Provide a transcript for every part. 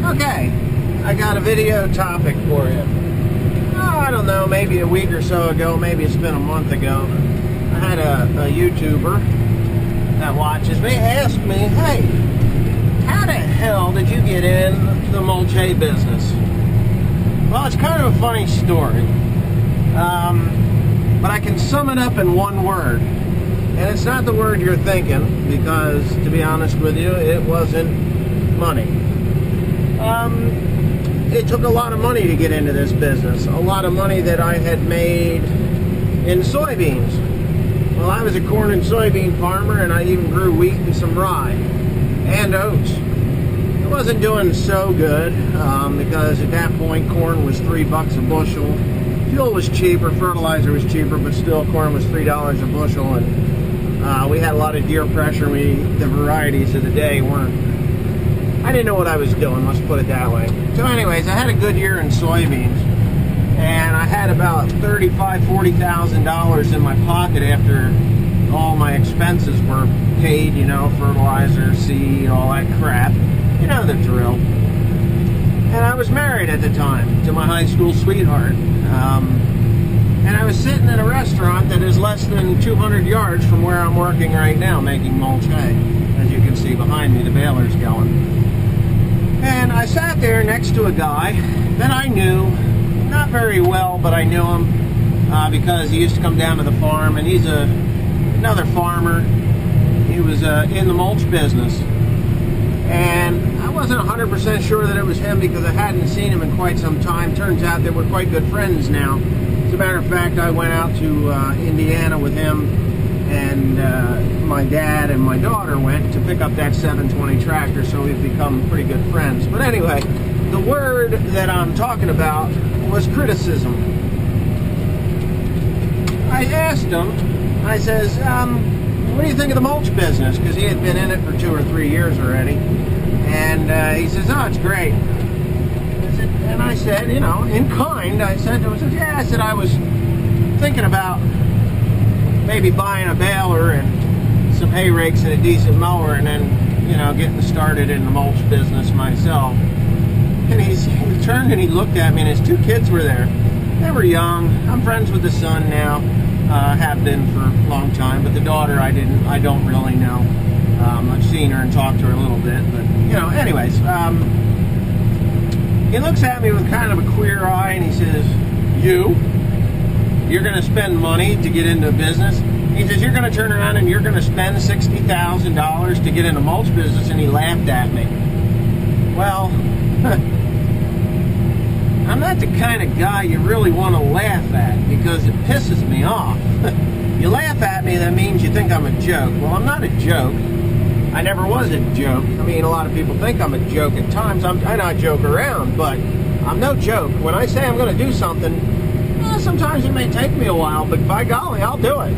Okay, I got a video topic for you. Oh, I don't know, maybe a week or so ago, maybe it's been a month ago, I had a YouTuber that watches me ask me, hey, how the hell did you get in the mulch hay business? Well, it's kind of a funny story, but I can sum it up in one word. And it's not the word you're thinking, because, to be honest with you, it wasn't money. It took a lot of money to get into this business. A lot of money that I had made in soybeans. Well, I was a corn and soybean farmer, and I even grew wheat and some rye and oats. It wasn't doing so good, because at that point, corn was $3 a bushel. Fuel was cheaper, fertilizer was cheaper, but still corn was $3 a bushel, and we had a lot of deer pressure. The varieties of the day I didn't know what I was doing, let's put it that way. So anyways, I had a good year in soybeans, and I had about $40,000 in my pocket after all my expenses were paid, fertilizer, seed, all that crap. You know the drill. And I was married at the time to my high school sweetheart. And I was sitting in a restaurant that is less than 200 yards from where I'm working right now, making mulch hay. As you can see behind me, the baler's going. And I sat there next to a guy that I knew, not very well, but I knew him because he used to come down to the farm, and he's another farmer. He was in the mulch business. And I wasn't 100% sure that it was him because I hadn't seen him in quite some time. Turns out that we're quite good friends now. As a matter of fact, I went out to Indiana with him, and my dad and my daughter went to pick up that 720 tractor, so we've become pretty good friends. But anyway, the word that I'm talking about was criticism. I asked him, I says, what do you think of the mulch business? Because he had been in it for 2 or 3 years already. And he says, oh, it's great. And I said, in kind, I said to him, yeah, I said, I was thinking about maybe buying a baler and some hay rakes and a decent mower, and then, getting started in the mulch business myself. And he turned and he looked at me, and his 2 kids were there. They were young. I'm friends with the son now. Have been for a long time, but the daughter I don't really know. I've seen her and talked to her a little bit, but, anyways. He looks at me with kind of a queer eye, and he says, you're going to spend money to get into a business? He says, you're going to turn around and you're going to spend $60,000 to get into mulch business, and he laughed at me. Well, I'm not the kind of guy you really want to laugh at because it pisses me off. You laugh at me, that means you think I'm a joke. Well, I'm not a joke. I never was a joke. I mean, a lot of people think I'm a joke at times. I not joke around, but I'm no joke. When I say I'm going to do something, sometimes it may take me a while, but by golly, I'll do it.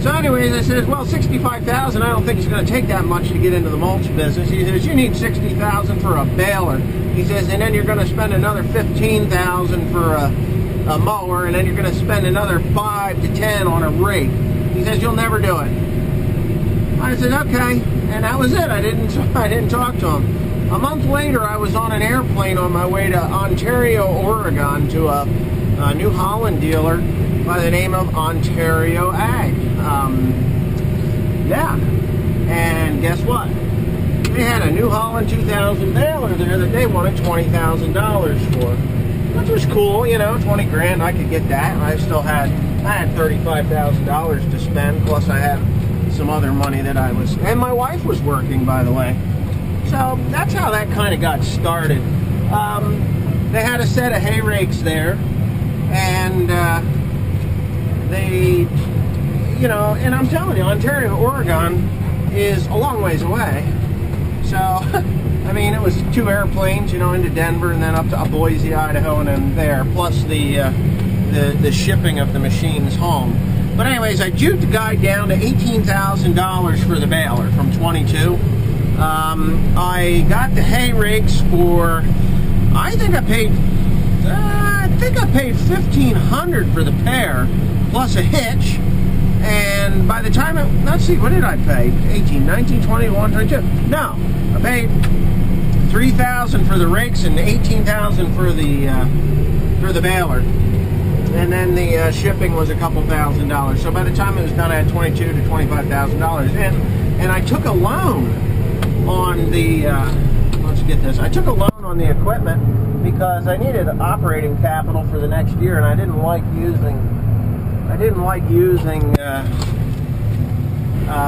So anyways, I said, well, $65,000, I don't think it's going to take that much to get into the mulch business. He says, you need $60,000 for a baler. He says, and then you're going to spend another $15,000 for a mower, and then you're going to spend another $5 to $10 on a rake. He says, you'll never do it. I said, okay, and that was it. I didn't talk to him. A month later, I was on an airplane on my way to Ontario, Oregon, to a New Holland dealer by the name of Ontario Ag. And guess what? They had a New Holland 2000 baler there that they wanted $20,000 for, which was cool, 20 grand, I could get that. I had $35,000 to spend, plus I had some other money that and my wife was working, by the way. So that's how that kind of got started. They had a set of hay rakes there, and and I'm telling you, Ontario, Oregon is a long ways away. So, I mean, it was 2 airplanes, into Denver and then up to Boise, Idaho, and then there, plus the shipping of the machines home. But anyways, I juked the guy down to $18,000 for the baler from 22. I got the hay rakes for, I think I paid $1,500 for the pair, plus a hitch. And by the time let's see, what did I pay? 18, 19, 21, 22. No, I paid $3,000 $20,000 for the rakes and $18,000 for the baler, and then the shipping was a couple $1,000s. So by the time it was done, I had $22,000 to $25,000, and I took a loan on the. Let's get this. I took a loan on the equipment because I needed operating capital for the next year, and I didn't like using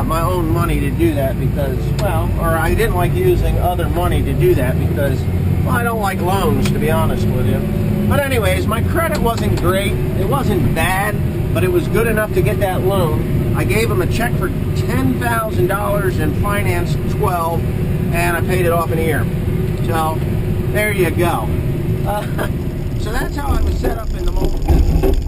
my own money to do that because, I didn't like using other money to do that because, I don't like loans, to be honest with you. But anyways, my credit wasn't great. It wasn't bad, but it was good enough to get that loan. I gave them a check for $10,000 and financed 12, and I paid it off in a year. So there you go. So that's how I was set up in the mulch business.